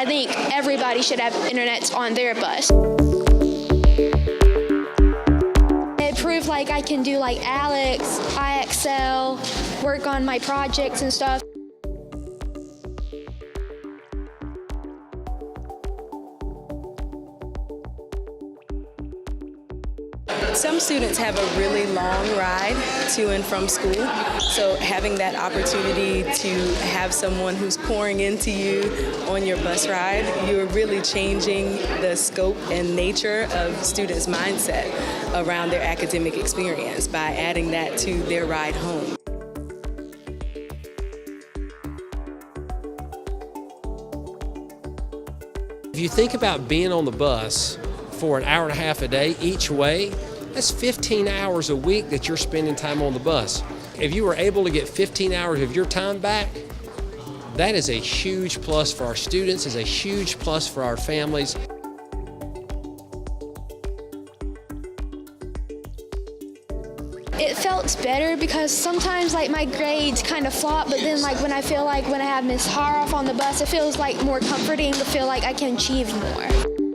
I think everybody should have internet on their bus. It proved like I can do like Alex, IXL, work on my projects and stuff. Some students have a really long ride to and from school, so having that opportunity to have someone who's pouring into you on your bus ride, you're really changing the scope and nature of students' mindset around their academic experience by adding that to their ride home. If you think about being on the bus for an hour and a half a day each way, that's 15 hours a week that you're spending time on the bus. If you were able to get 15 hours of your time back, that is a huge plus for our students, is a huge plus for our families. It felt better because sometimes like my grades kind of flop, but then like when I feel like when I have Miss Haroff on the bus, it feels like more comforting to feel like I can achieve more.